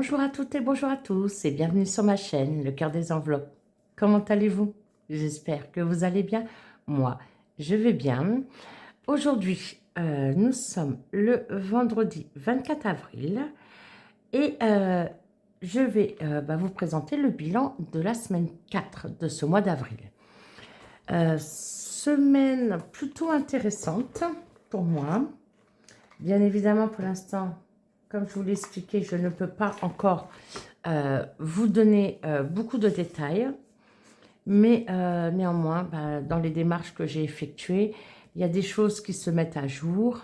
Bonjour à toutes et bonjour à tous et bienvenue sur ma chaîne, Le Cœur des Enveloppes. Comment allez-vous? J'espère que vous allez bien. Moi, je vais bien. Aujourd'hui, nous sommes le vendredi 24 avril et je vais vous présenter le bilan de la semaine 4 de ce mois d'avril. Semaine plutôt intéressante pour moi. Bien évidemment, pour l'instant, comme je vous l'ai expliqué, je ne peux pas encore vous donner beaucoup de détails, mais néanmoins, dans les démarches que j'ai effectuées, il y a des choses qui se mettent à jour,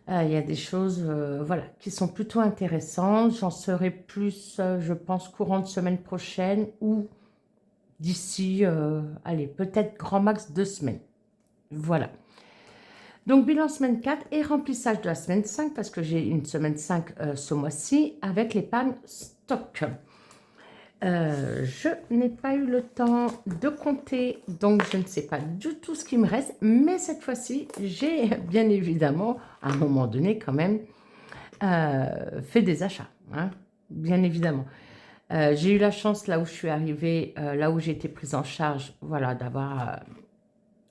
il y a des choses voilà, qui sont plutôt intéressantes. J'en saurai plus, je pense, courant de semaine prochaine ou d'ici, allez, peut-être grand max 2 semaines. Voilà. Donc, bilan semaine 4 et remplissage de la semaine 5, parce que j'ai une semaine 5 ce mois-ci avec l'épargne stock. Je n'ai pas eu le temps de compter, donc je ne sais pas du tout ce qui me reste, mais cette fois-ci, j'ai bien évidemment, à un moment donné quand même, fait des achats, hein, bien évidemment. J'ai eu la chance, là où je suis arrivée, là où j'ai été prise en charge, voilà, d'avoir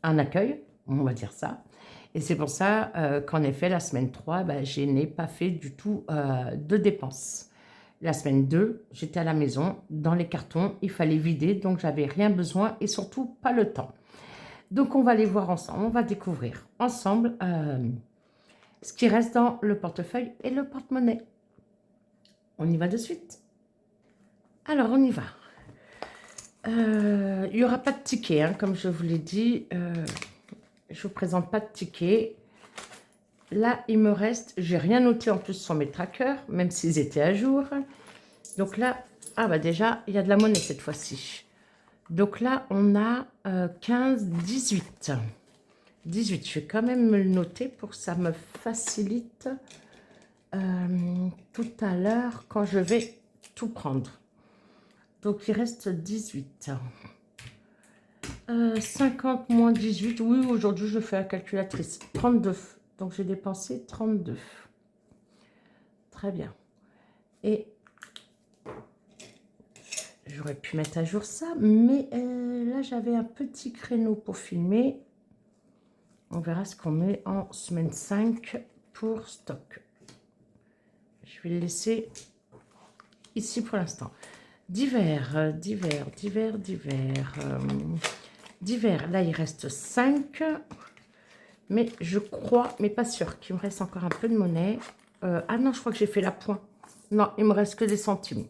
un accueil, on va dire ça. Et c'est pour ça qu'en effet, la semaine 3, je n'ai pas fait du tout de dépenses. La semaine 2, j'étais à la maison, dans les cartons, il fallait vider, donc j'avais rien besoin et surtout pas le temps. Donc on va les voir ensemble, on va découvrir ensemble ce qui reste dans le portefeuille et le porte-monnaie. On y va de suite. Alors on y va. Il n'y aura pas de ticket, hein, comme je vous l'ai dit. Je ne vous présente pas de ticket. Là, il me reste, j'ai rien noté en plus sur mes trackers, même s'ils étaient à jour. Donc là, déjà, il y a de la monnaie cette fois-ci. Donc là, on a 15, 18. 18, je vais quand même me le noter pour que ça me facilite tout à l'heure quand je vais tout prendre. Donc, il reste 18. 50 moins 18, oui, aujourd'hui, je fais la calculatrice. 32. Donc, j'ai dépensé 32. Très bien. Et j'aurais pu mettre à jour ça, mais là, j'avais un petit créneau pour filmer. On verra ce qu'on met en semaine 5 pour stock. Je vais le laisser ici pour l'instant. Divers, là, il reste 5. Mais je crois, mais pas sûr, qu'il me reste encore un peu de monnaie. Ah non, je crois que j'ai fait la pointe. Non, il me reste que des centimes.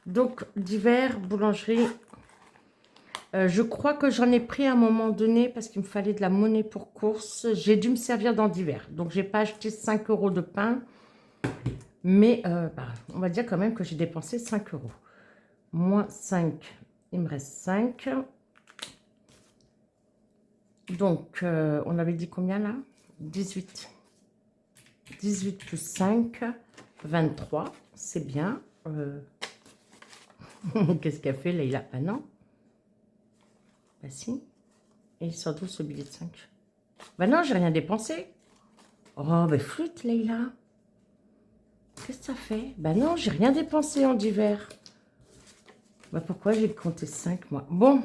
Donc, divers, boulangerie. Je crois que j'en ai pris à un moment donné parce qu'il me fallait de la monnaie pour course. J'ai dû me servir dans divers. Donc, je n'ai pas acheté 5 € de pain. Mais on va dire quand même que j'ai dépensé 5 €. Moins 5, il me reste 5. Donc, on avait dit combien là? 18. 18 plus 5, 23. C'est bien. Qu'est-ce qu'elle fait, Leïla? Ah non. Bah si. Et il sort d'où ce billet de 5? Bah non, j'ai rien dépensé. Oh, bah flûte, Leïla. Qu'est-ce que ça fait? Bah non, j'ai rien dépensé en divers. Bah pourquoi j'ai compté 5, moi? Bon.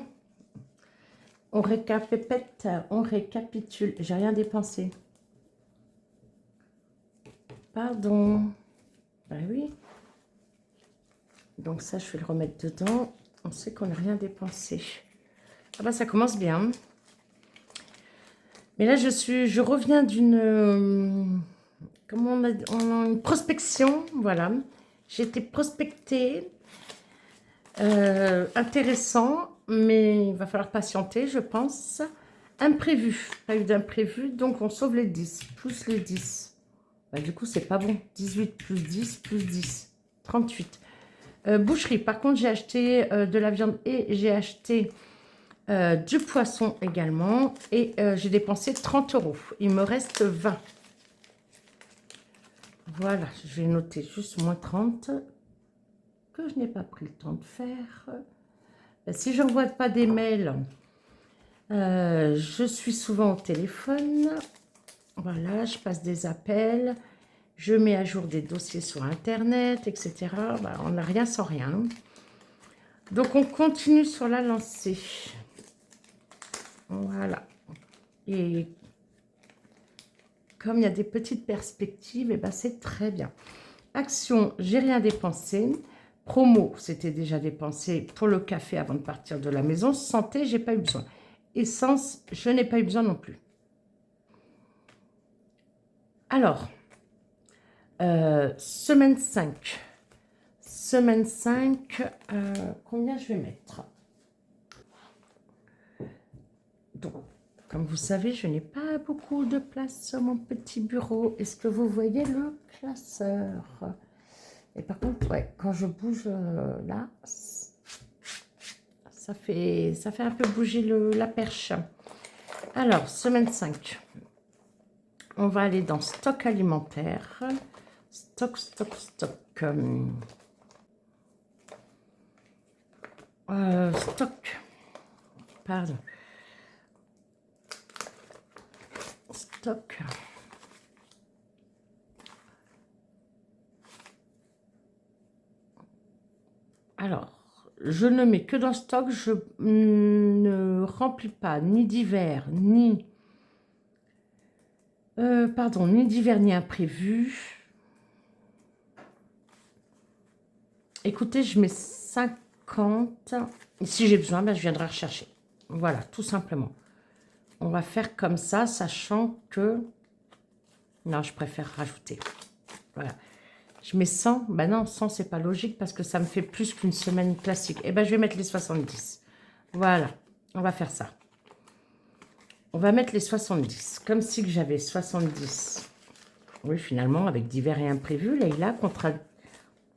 On récapitule. J'ai rien dépensé. Pardon. Bah oui. Donc ça, je vais le remettre dedans. On sait qu'on n'a rien dépensé. Ah bah ça commence bien. Mais là, je reviens d'une... comment on a une prospection, voilà. J'ai été prospectée. Intéressant, mais il va falloir patienter, je pense. Imprévu, pas eu d'imprévu, donc on sauve les 10, plus les 10. Bah, du coup, c'est pas bon. 18 plus 10 plus 10, 38. Boucherie, par contre, j'ai acheté de la viande et j'ai acheté du poisson également. Et j'ai dépensé 30 €. Il me reste 20. Voilà, je vais noter juste moins 30 que je n'ai pas pris le temps de faire. Si je n'envoie pas des mails, je suis souvent au téléphone. Voilà, je passe des appels. Je mets à jour des dossiers sur Internet, etc. Bah, on n'a rien sans rien. Donc, on continue sur la lancée. Voilà. Et comme il y a des petites perspectives, et ben c'est très bien. Action, j'ai rien dépensé. Promo, c'était déjà dépensé pour le café avant de partir de la maison. Santé, j'ai pas eu besoin. Essence, je n'ai pas eu besoin non plus. Alors, semaine 5. Semaine 5, combien je vais mettre? Donc, comme vous savez, je n'ai pas beaucoup de place sur mon petit bureau. Est-ce que vous voyez le classeur? Et par contre, ouais, quand je bouge là, ça fait un peu bouger la perche. Alors, semaine 5. On va aller dans stock alimentaire. Stock. Stock. Pardon. Stock. Alors, je ne mets que dans stock. Je ne remplis pas ni d'hiver, ni... ni d'hiver, ni imprévu. Écoutez, je mets 50. Et si j'ai besoin, ben, je viendrai rechercher. Voilà, tout simplement. On va faire comme ça, sachant que... Non, je préfère rajouter. Voilà. Je mets 100. Ben non, 100, c'est pas logique parce que ça me fait plus qu'une semaine classique. Eh ben, je vais mettre les 70. Voilà, on va faire ça. On va mettre les 70. Comme si j'avais 70. Oui, finalement, avec divers et imprévus. Leïla,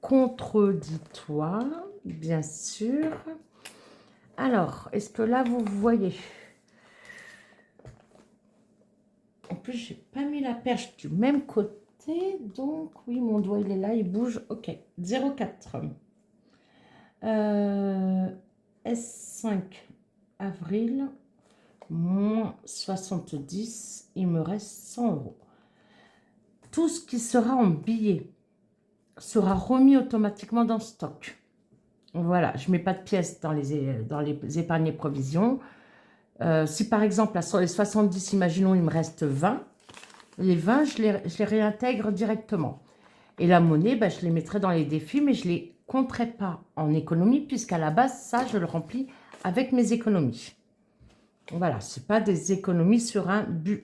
contredis-toi, bien sûr. Alors, est-ce que là, vous voyez? En plus, j'ai pas mis la perche du même côté. Donc, oui, mon doigt, il est là, il bouge. Ok, 0,4. S5, avril, moins 70. Il me reste 100 €. Tout ce qui sera en billets sera remis automatiquement dans stock. Voilà, je ne mets pas de pièces dans les épargnes et provisions. Si par exemple, là, sur les 70, imaginons, il me reste 20, les 20, je les réintègre directement. Et la monnaie, ben, je les mettrai dans les défis, mais je ne les compterai pas en économie, puisqu'à la base, ça, je le remplis avec mes économies. Voilà, ce n'est pas des économies sur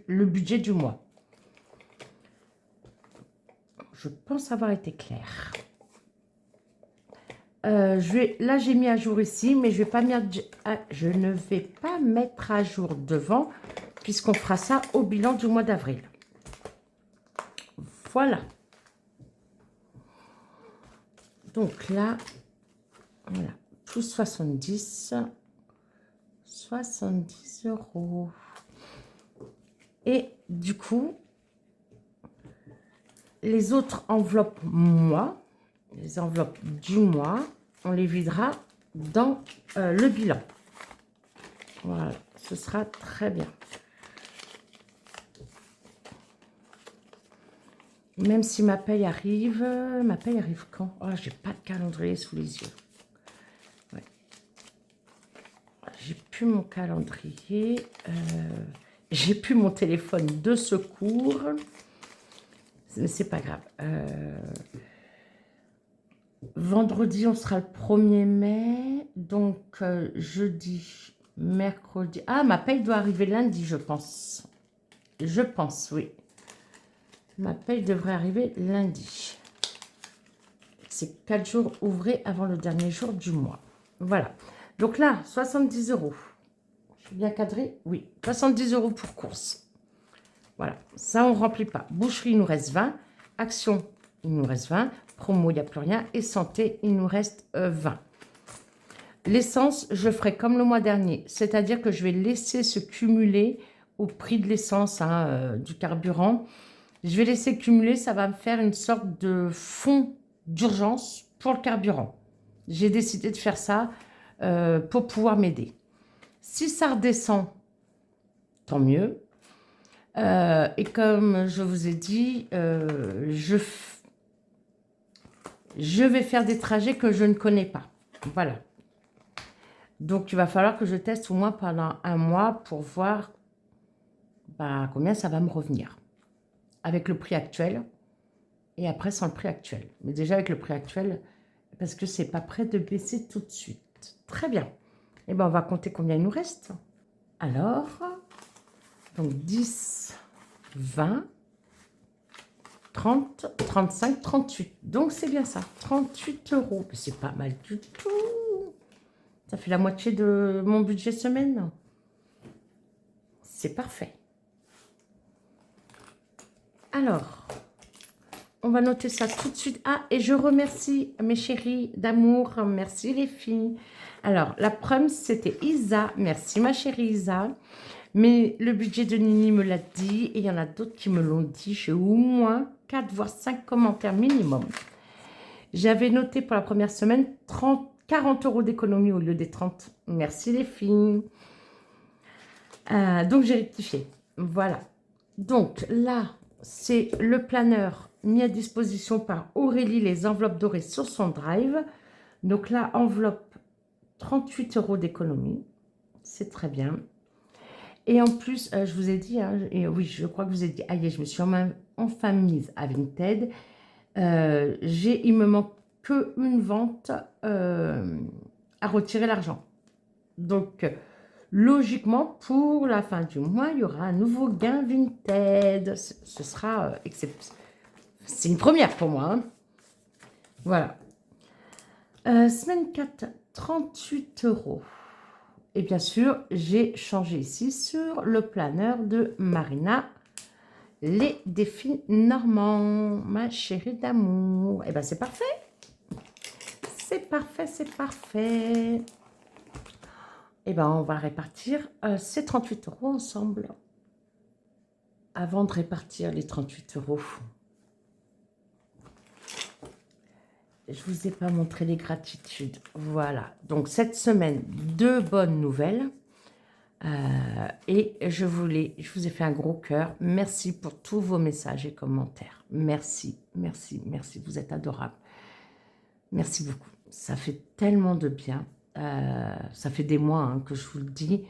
le budget du mois. Je pense avoir été claire. Là, j'ai mis à jour ici, mais je ne vais pas mettre à jour devant, puisqu'on fera ça au bilan du mois d'avril. Voilà. Donc là, voilà, plus 70, 70 €. Et du coup, les autres enveloppes mois, les enveloppes du mois, on les videra dans le bilan. Voilà, ce sera très bien. Même si ma paye arrive quand? Oh, j'ai pas de calendrier sous les yeux. Ouais. J'ai plus mon calendrier. J'ai plus mon téléphone de secours. Mais c'est pas grave. Vendredi, on sera le 1er mai. Donc, jeudi, mercredi. Ah, ma paye doit arriver lundi, je pense. Je pense, oui. Ma paye devrait arriver lundi. C'est 4 jours ouvrés avant le dernier jour du mois. Voilà. Donc là, 70 €. Je suis bien cadrée? Oui. 70 € pour course. Voilà. Ça, on ne remplit pas. Boucherie, il nous reste 20. Action, il nous reste 20. Promo, il n'y a plus rien. Et santé, il nous reste 20. L'essence, je ferai comme le mois dernier. C'est-à-dire que je vais laisser se cumuler au prix de l'essence, du carburant. Je vais laisser cumuler, ça va me faire une sorte de fonds d'urgence pour le carburant. J'ai décidé de faire ça pour pouvoir m'aider. Si ça redescend, tant mieux. Et comme je vous ai dit, je vais faire des trajets que je ne connais pas. Voilà. Donc, il va falloir que je teste au moins pendant un mois pour voir combien ça va me revenir. Avec le prix actuel et après sans le prix actuel. Mais déjà avec le prix actuel, parce que c'est pas prêt de baisser tout de suite. Très bien. Et on va compter combien il nous reste. Alors, donc 10, 20, 30, 35, 38. Donc c'est bien ça, 38 €. C'est pas mal du tout. Ça fait la moitié de mon budget semaine. C'est parfait. Alors, on va noter ça tout de suite. Ah, et je remercie mes chéris d'amour. Merci les filles. Alors, la première, c'était Isa. Merci ma chérie Isa. Mais le budget de Nini me l'a dit. Et il y en a d'autres qui me l'ont dit. J'ai au moins 4 voire 5 commentaires minimum. J'avais noté pour la première semaine 40 € d'économie au lieu des 30. Merci les filles. Donc, j'ai rectifié. Voilà. Donc, là, c'est le planeur mis à disposition par Aurélie, les enveloppes dorées sur son drive. Donc là, enveloppe 38 € d'économie. C'est très bien. Et en plus, je vous ai dit, hein, et oui, je crois que je vous ai dit, aïe, je me suis enfin mise à Vinted. Il me manque qu'une vente à retirer l'argent. Donc, logiquement, pour la fin du mois, il y aura un nouveau gain Vinted. Ce sera exceptionnel. C'est une première pour moi. Hein. Voilà. Semaine 4, 38 €. Et bien sûr, j'ai changé ici sur le planeur de Marina. Les défis normands, ma chérie d'amour. Et bien, c'est parfait. C'est parfait, c'est parfait. Et bien, on va répartir ces 38 € ensemble. Avant de répartir les 38 €. Je ne vous ai pas montré les gratitudes. Voilà. Donc, cette semaine, 2 bonnes nouvelles. Et je vous ai fait un gros cœur. Merci pour tous vos messages et commentaires. Merci, merci, merci. Vous êtes adorables. Merci beaucoup. Ça fait tellement de bien. Ça fait des mois hein, que je vous le dis.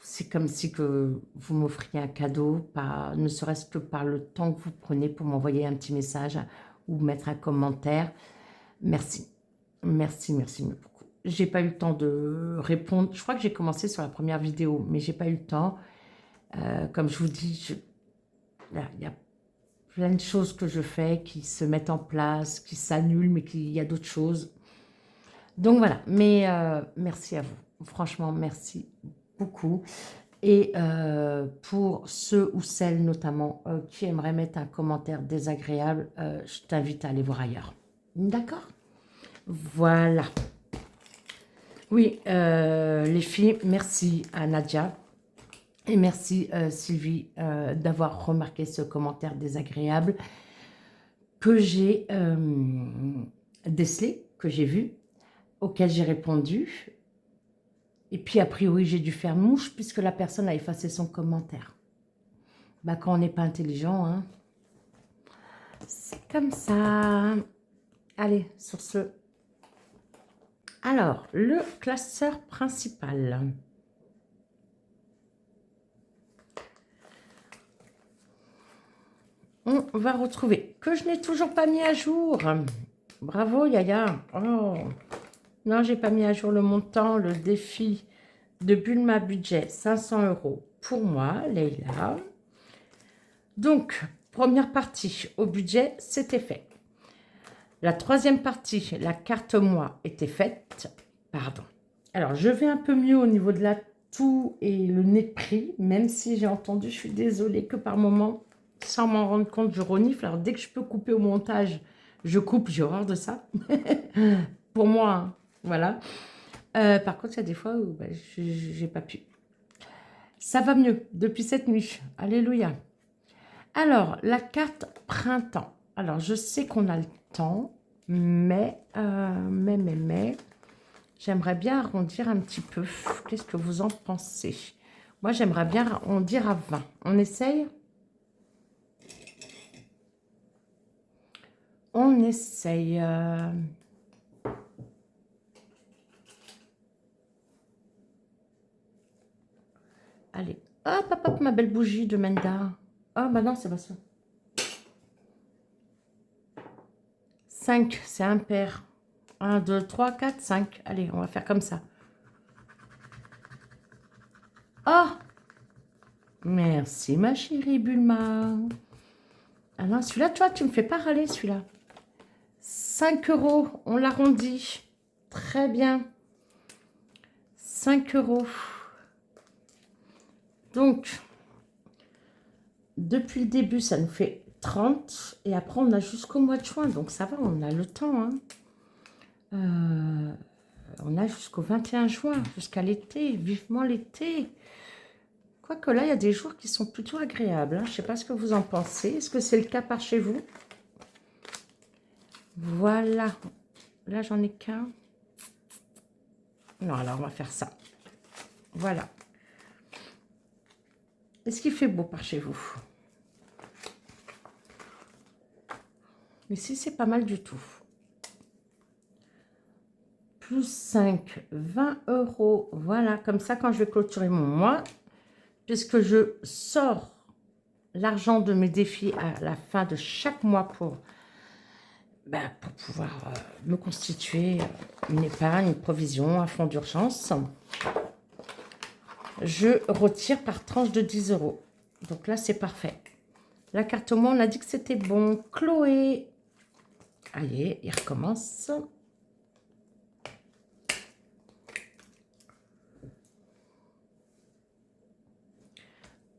C'est comme si que vous m'offriez un cadeau, ne serait-ce que par le temps que vous prenez pour m'envoyer un petit message ou mettre un commentaire. Merci. Merci, merci beaucoup. J'ai pas eu le temps de répondre. Je crois que j'ai commencé sur la première vidéo, mais j'ai pas eu le temps. Comme je vous dis, il y a plein de choses que je fais qui se mettent en place, qui s'annulent, mais qu'il y a d'autres choses. Donc voilà, mais merci à vous. Franchement, merci beaucoup. Et pour ceux ou celles notamment qui aimeraient mettre un commentaire désagréable, je t'invite à aller voir ailleurs. D'accord? Voilà. Oui, les filles, merci à Nadia. Et merci Sylvie d'avoir remarqué ce commentaire désagréable que j'ai décelé, que j'ai vu, auquel j'ai répondu. Et puis, a priori, j'ai dû faire mouche puisque la personne a effacé son commentaire. Quand on n'est pas intelligent, hein, c'est comme ça. Allez, sur ce. Alors, le classeur principal. On va retrouver, que je n'ai toujours pas mis à jour. Bravo, Yaya. Oh. Non, j'ai pas mis à jour le montant, le défi de Bulma Budget, 500 € pour moi, Leïla. Donc, première partie, au budget, c'était fait. La troisième partie, la carte moi, était faite. Pardon. Alors, je vais un peu mieux au niveau de la toux et le nez de prix, même si j'ai entendu, je suis désolée, que par moment, sans m'en rendre compte, je renifle. Alors, dès que je peux couper au montage, je coupe, j'ai horreur de ça. Pour moi, hein. Voilà. Par contre, il y a des fois où j'ai pas pu. Ça va mieux depuis cette nuit. Alléluia. Alors, la carte printemps. Alors, je sais qu'on a le temps, mais j'aimerais bien arrondir un petit peu. Qu'est-ce que vous en pensez? Moi, j'aimerais bien, on dira 20. On essaye? On essaye. Allez. Hop, hop, hop, ma belle bougie de Menda. Ah, bah non, c'est pas ça. 5, c'est impair. 1, 2, 3, 4, 5. Allez, on va faire comme ça. Oh! Merci, ma chérie Bulma. Ah non, celui-là, toi, tu me fais pas râler, celui-là. 5 euros, on l'arrondit. Très bien. 5 euros. Donc, depuis le début, ça nous fait 30. Et après, on a jusqu'au mois de juin. Donc, ça va, on a le temps. Hein. On a jusqu'au 21 juin, jusqu'à l'été. Vivement l'été. Quoique là, il y a des jours qui sont plutôt agréables. Hein. Je ne sais pas ce que vous en pensez. Est-ce que c'est le cas par chez vous? Voilà. Là, j'en ai qu'un. Non, alors on va faire ça. Voilà. Est-ce qu'il fait beau par chez vous? Mais si, c'est pas mal du tout. Plus 5, 20 euros. Voilà, comme ça, quand je vais clôturer mon mois, puisque je sors l'argent de mes défis à la fin de chaque mois pour pouvoir me constituer une épargne, une provision, un fonds d'urgence, je retire par tranche de 10 euros. Donc là, c'est parfait. La carte au moins, on a dit que c'était bon. Chloé. Allez, il recommence.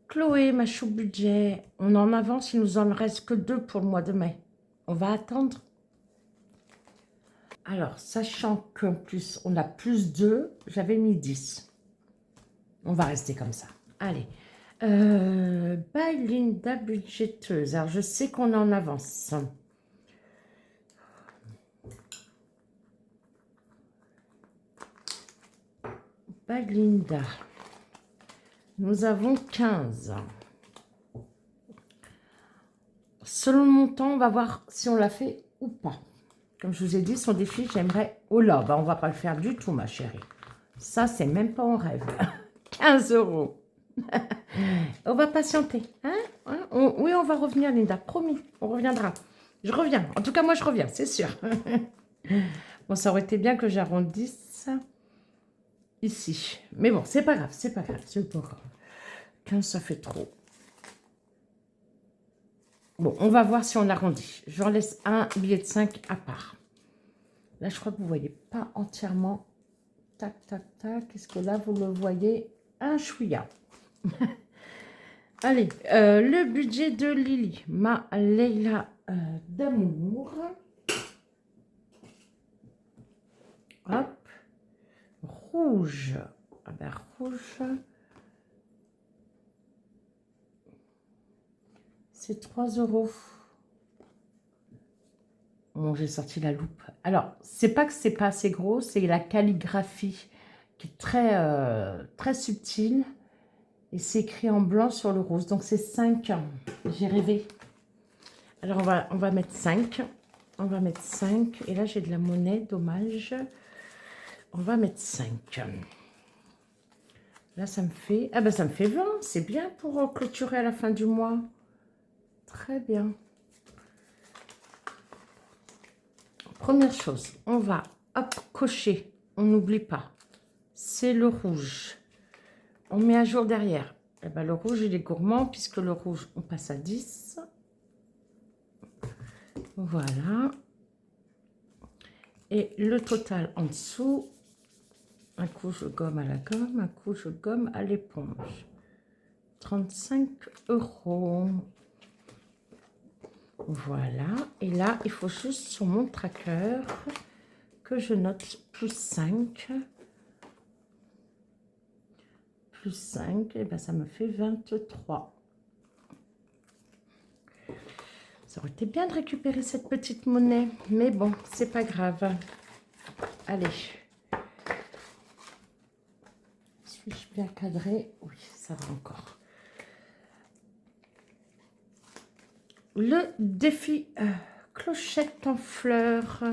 Chloé, ma chou budget. On en avance, il nous en reste que 2 pour le mois de mai. On va attendre. Alors, sachant qu'en plus, on a plus 2, j'avais mis 10. On va rester comme ça. Allez. By Linda budgéteuse. Alors, je sais qu'on est en avance. By Linda. Nous avons 15. Selon le montant, on va voir si on l'a fait ou pas. Comme je vous ai dit, son défi, j'aimerais... Oh là, bah on va pas le faire du tout, ma chérie. Ça, c'est même pas en rêve. 15 euros. On va patienter. Hein, oui, on va revenir, Linda. Promis, on reviendra. Je reviens. En tout cas, moi, je reviens, c'est sûr. Bon, ça aurait été bien que j'arrondisse ici. Mais bon, c'est pas grave, c'est pas grave. C'est pas grave. 15, ça fait trop. Bon, on va voir si on arrondit. Je leur laisse un billet de 5 à part. Là, je crois que vous ne voyez pas entièrement. Tac, tac, tac. Est-ce que là, vous le voyez? Un chouïa. Allez, le budget de Lily. Ma Leila d'amour. Hop. Rouge. Ah ben, rouge. C'est 3 euros. Bon, j'ai sorti la loupe. Alors, c'est pas que c'est pas assez gros, c'est la calligraphie qui est très subtile. Et c'est écrit en blanc sur le rose. Donc, c'est 5. J'ai rêvé. Alors, on va mettre 5. On va mettre 5. Et là, j'ai de la monnaie, dommage. On va mettre 5. Là, ça me fait... Ah ben, ça me fait 20. C'est bien pour clôturer à la fin du mois. Très bien. Première chose, on va hop, cocher. On n'oublie pas. C'est le rouge. On met à jour derrière. Et ben, le rouge, il est gourmand puisque le rouge, on passe à 10. Voilà. Et le total en dessous, un coup, je gomme à la gomme, un coup, je gomme à l'éponge. 35 euros. Voilà, et là, il faut juste sur mon tracker que je note plus 5. Plus 5, et bien ça me fait 23. Ça aurait été bien de récupérer cette petite monnaie, mais bon, c'est pas grave. Allez. Suis-je bien cadré? Oui, ça ça va encore. Le défi clochette en fleurs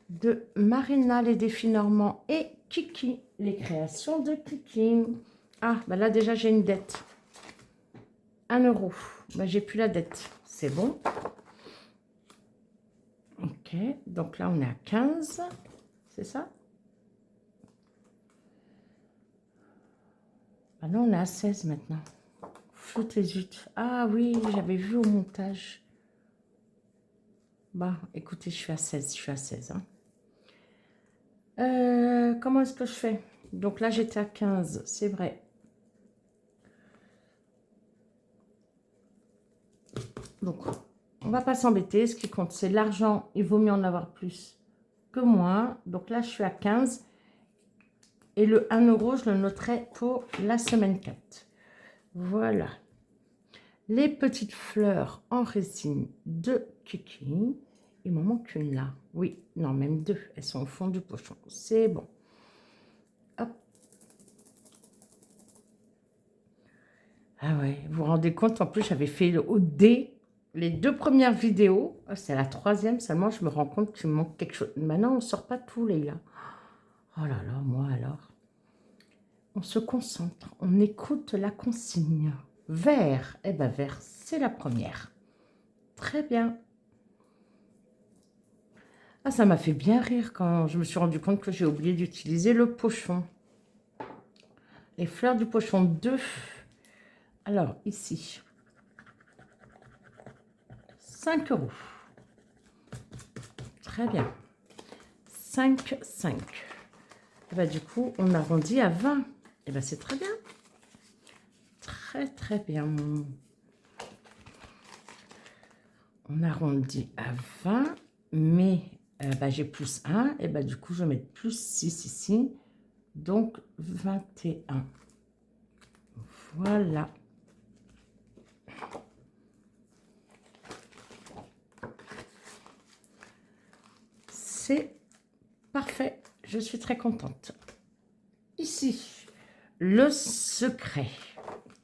de Marina, les défis normands, et Kiki, les créations de Kiki. Ah, bah là déjà j'ai une dette. 1 euro. Bah, j'ai plus la dette. C'est bon. Ok, donc là on est à 15. C'est ça? Ah non, on est à 16 maintenant. Flûte et zut. Ah oui, j'avais vu au montage. Bah, écoutez, je suis à 16. Je suis à 16. Hein. Comment est-ce que je fais? Donc là, j'étais à 15, c'est vrai. Donc, on va pas s'embêter. Ce qui compte, c'est l'argent. Il vaut mieux en avoir plus que moins. Donc là, je suis à 15. Et le 1 euro, je le noterai pour la semaine 4. Voilà. Les petites fleurs en résine de Kiki. Il m'en manque une là. Oui, non, même 2. Elles sont au fond du pochon. C'est bon. Hop. Ah ouais, vous vous rendez compte, en plus, j'avais fait le OD, les 2 premières vidéos. C'est la 3e seulement, je me rends compte qu'il me manque quelque chose. Maintenant, on ne sort pas tous les là. Oh là là, moi alors. On se concentre, on écoute la consigne. Vert, eh ben vert, c'est la première. Très bien. Ah, ça m'a fait bien rire quand je me suis rendu compte que j'ai oublié d'utiliser le pochon. Les fleurs du pochon 2. Alors, ici, 5 euros. Très bien. 5, 5. Et bah, du coup, on arrondit à 20. Et bien, c'est très bien. Très, très bien. On arrondit à 20, mais bah, j'ai plus 1. Et bah, du coup, je vais mettre plus 6 ici. Donc, 21. Voilà. C'est parfait. Je suis très contente. Ici, le secret.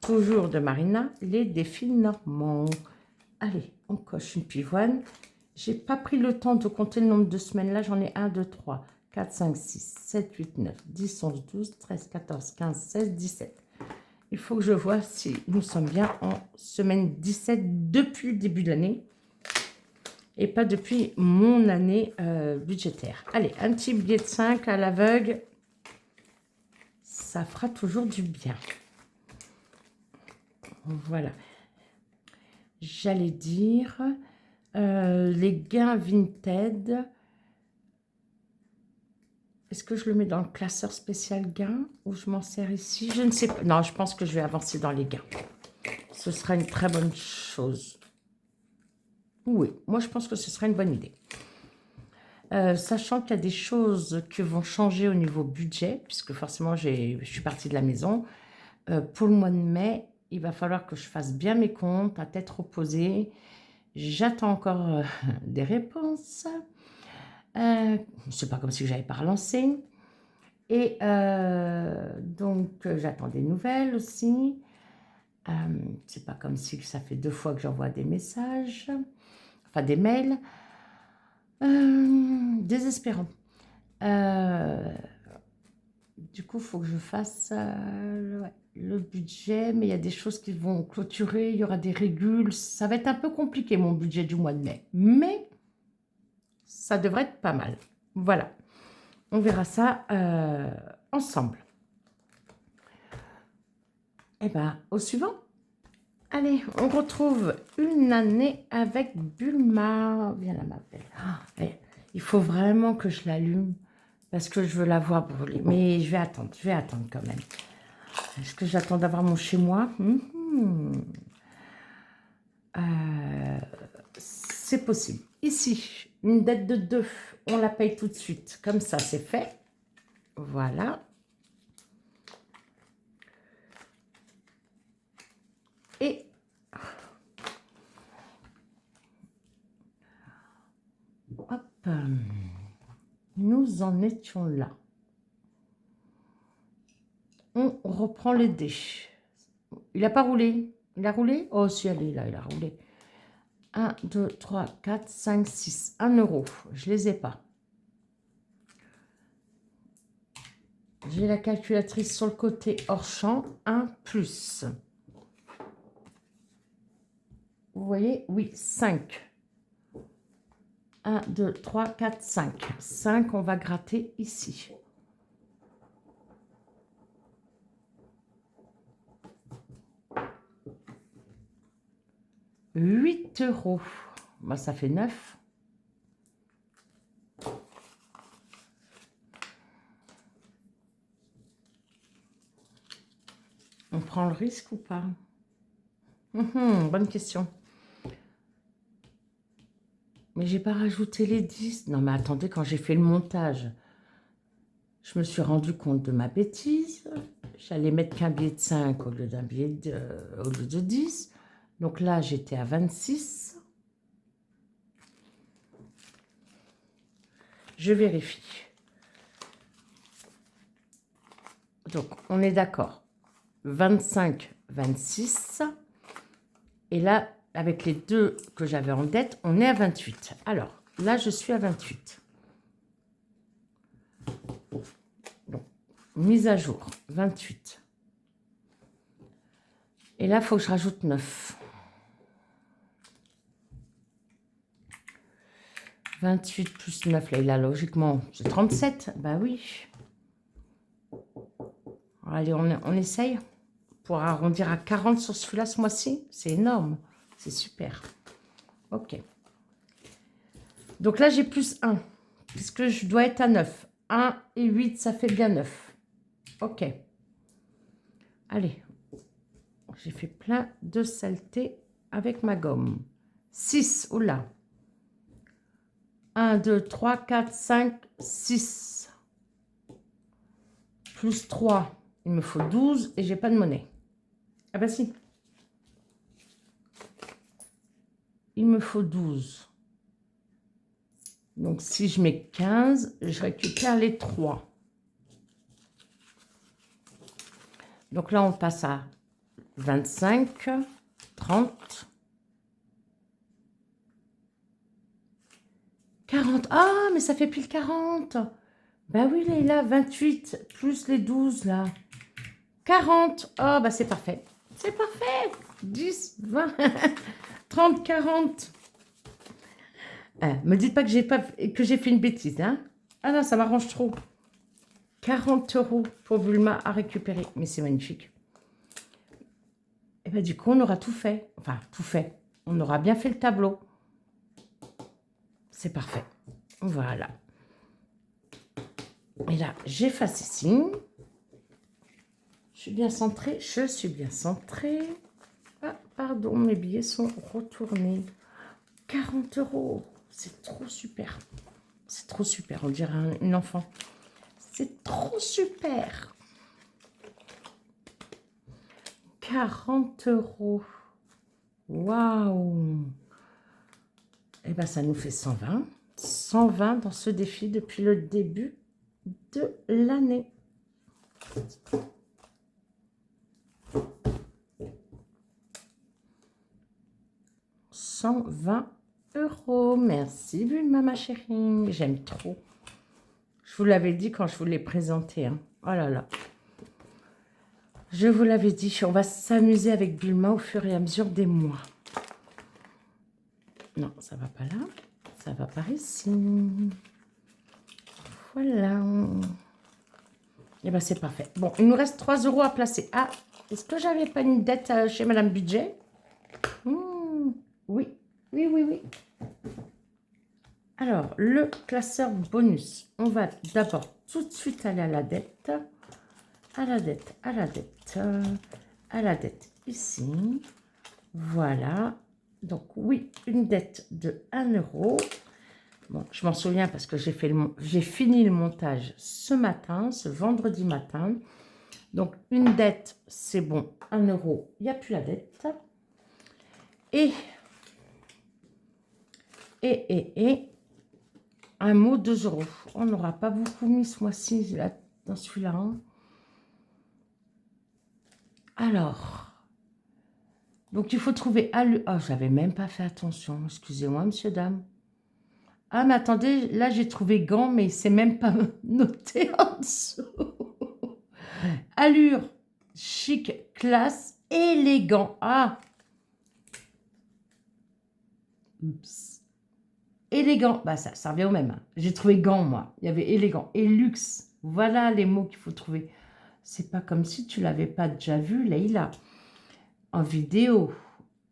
Toujours de Marina, les défis normands. Allez, on coche une pivoine. J'ai pas pris le temps de compter le nombre de semaines. Là, j'en ai 1, 2, 3, 4, 5, 6, 7, 8, 9, 10, 11, 12, 13, 14, 15, 16, 17. Il faut que je vois si nous sommes bien en semaine 17 depuis le début de l'année et pas depuis mon année budgétaire. Allez, un petit billet de 5 à l'aveugle. Ça fera toujours du bien. Voilà. J'allais dire les gains Vinted. Est-ce que je le mets dans le classeur spécial gains ou je m'en sers ici? Je ne sais pas. Non, je pense que je vais avancer dans les gains. Ce sera une très bonne chose. Oui, moi je pense que ce sera une bonne idée. Sachant qu'il y a des choses qui vont changer au niveau budget, puisque forcément je suis partie de la maison. Pour le mois de mai, il va falloir que je fasse bien mes comptes à tête reposée. J'attends encore des réponses. C'est pas comme si j'avais pas relancé. Et donc, j'attends des nouvelles aussi. C'est pas comme si ça fait 2 fois que j'envoie des messages, enfin des mails. Désespérant. Du coup, il faut que je fasse le budget, mais il y a des choses qui vont clôturer, il y aura des régules. Ça va être un peu compliqué, mon budget du mois de mai. Mais ça devrait être pas mal. Voilà. On verra ça ensemble. Et bien, au suivant. Allez, on retrouve une année avec Bulma. Viens là, ma belle. Il faut vraiment que je l'allume parce que je veux la voir brûler. Mais je vais attendre quand même. Est-ce que j'attends d'avoir mon chez moi? C'est possible. Ici, une dette de 2. On la paye tout de suite. Comme ça, c'est fait. Voilà. Et hop, nous en étions là. On reprend les dés. Il n'a pas roulé. Il a roulé? Oh, si, allez, là, il a roulé. 1, 2, 3, 4, 5, 6. 1 euro. Je ne les ai pas. J'ai la calculatrice sur le côté hors champ. 1 plus. Vous voyez? Oui, 5. 1, 2, 3, 4, 5. 5, on va gratter ici. 8 euros. Bah, ça fait 9. On prend le risque ou pas? Bonne question. Mais j'ai pas rajouté les 10. Non, mais attendez, quand j'ai fait le montage, je me suis rendu compte de ma bêtise. J'allais mettre qu'un billet de 5 au lieu d'un billet au lieu de 10. Donc là, j'étais à 26. Je vérifie. Donc, on est d'accord. 25, 26. Et là, avec les deux que j'avais en dette, on est à 28. Alors, là, je suis à 28. Donc, mise à jour, 28. Et là, il faut que je rajoute 9. 28 plus 9, là, il a logiquement, c'est 37. Bah oui. Allez, on essaye pour arrondir à 40 sur celui-là ce mois-ci. C'est énorme. C'est super. Ok. Donc là, j'ai plus 1, puisque je dois être à 9. 1 et 8, ça fait bien 9. Ok. Allez. J'ai fait plein de saleté avec ma gomme. 6, oula. 1, 2, 3, 4, 5, 6. Plus 3, il me faut 12 et j'ai pas de monnaie. Ah bah si. Il me faut 12. Donc si je mets 15, je récupère les 3. Donc là, on passe à 25, 30, 40. Ah, mais ça fait pile 40. Ben oui, il est là, 28, plus les 12, là. 40. Oh, bah c'est parfait. C'est parfait. 10, 20, 30, 40. Me dites pas que j'ai fait une bêtise, hein. Ah non, ça m'arrange trop. 40 euros pour Bulma à récupérer. Mais c'est magnifique. Et bien du coup, on aura tout fait. Enfin, tout fait. On aura bien fait le tableau. C'est parfait. Voilà. Et là, j'efface ici. Je suis bien centrée. Je suis bien centrée. Ah, pardon, mes billets sont retournés. 40 euros. C'est trop super. C'est trop super. On dirait une enfant. C'est trop super. 40 euros. Waouh. Eh bien, ça nous fait 120. 120 dans ce défi depuis le début de l'année. « 120 euros. Merci, Bulma, ma chérie. J'aime trop. Je vous l'avais dit quand je vous l'ai présenté. Hein. Oh là là. Je vous l'avais dit, on va s'amuser avec Bulma au fur et à mesure des mois. Non, ça va pas là. Ça va par ici. Voilà. Et bien, c'est parfait. Bon, il nous reste 3 euros à placer. Ah, est-ce que j'avais pas une dette chez Madame Budget? Oui, oui, oui, oui. Alors, le classeur bonus. On va d'abord tout de suite aller à la dette. À la dette, à la dette, à la dette ici. Voilà. Donc, oui, une dette de 1 euro. Bon, je m'en souviens parce que j'ai fini le montage ce matin, ce vendredi matin. Donc, une dette, c'est bon, 1 euro, il n'y a plus la dette. Et un mot, 2 euros. On n'aura pas beaucoup mis ce mois-ci dans celui-là. Hein. Alors, Donc, il faut trouver allure. Oh, j'avais même pas fait attention. Excusez-moi, monsieur, dame. Ah, mais attendez, là, j'ai trouvé gants, mais c'est même pas noté en dessous. Allure, chic, classe, élégant. Ah, oups. Élégant, bah ça revient au même. Hein. J'ai trouvé gant, moi. Il y avait élégant et luxe. Voilà les mots qu'il faut trouver. C'est pas comme si tu l'avais pas déjà vu, Leïla. En vidéo.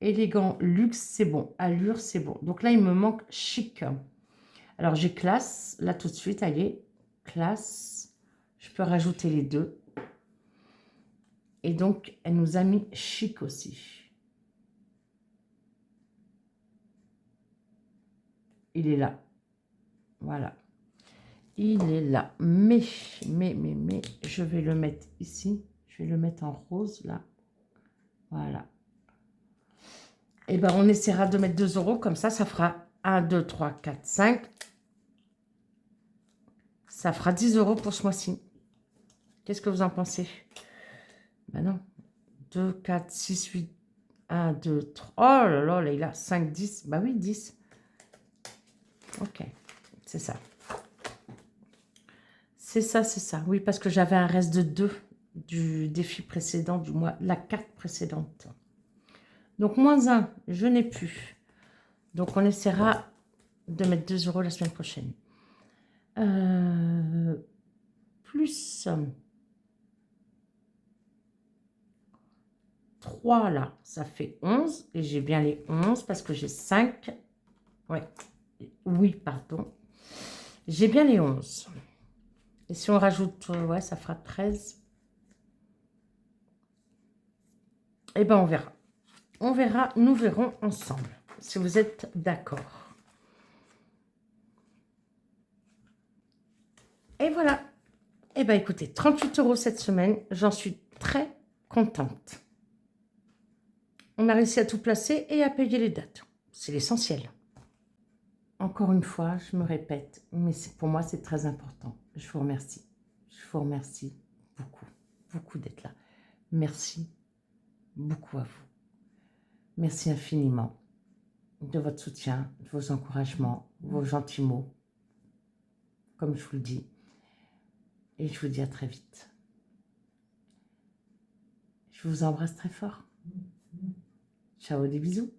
Élégant, luxe, c'est bon. Allure, c'est bon. Donc là, il me manque chic. Alors, j'ai classe. Là, tout de suite, allez. Classe. Je peux rajouter les deux. Et donc, elle nous a mis chic aussi. Il est là. Voilà. Il est là. Mais, je vais le mettre ici. Je vais le mettre en rose, là. Voilà. Et bien, on essaiera de mettre 2 €. Comme ça, ça fera 1, 2, 3, 4, 5. Ça fera 10 € pour ce mois-ci. Qu'est-ce que vous en pensez? Ben non. 2, 4, 6, 8. 1, 2, 3. Oh là là, là, il a 5, 10. Bah oui, 10. Ok. C'est ça. C'est ça, c'est ça. Oui, parce que j'avais un reste de 2 du défi précédent, du mois, la carte précédente. Donc, moins 1, je n'ai plus. Donc, on essaiera de mettre 2 € la semaine prochaine. Plus 3 là, ça fait 11. Et j'ai bien les 11 parce que j'ai 5. Ouais. Oui, pardon. J'ai bien les 11. Et si on rajoute, ouais, ça fera 13. Eh bien, on verra. On verra, nous verrons ensemble, si vous êtes d'accord. Et voilà. Eh bien, écoutez, 38 € cette semaine. J'en suis très contente. On a réussi à tout placer et à payer les dates. C'est l'essentiel. Encore une fois, je me répète, mais pour moi, c'est très important. Je vous remercie. Je vous remercie beaucoup, beaucoup d'être là. Merci beaucoup à vous. Merci infiniment de votre soutien, de vos encouragements, vos gentils mots, comme je vous le dis. Et je vous dis à très vite. Je vous embrasse très fort. Ciao, des bisous.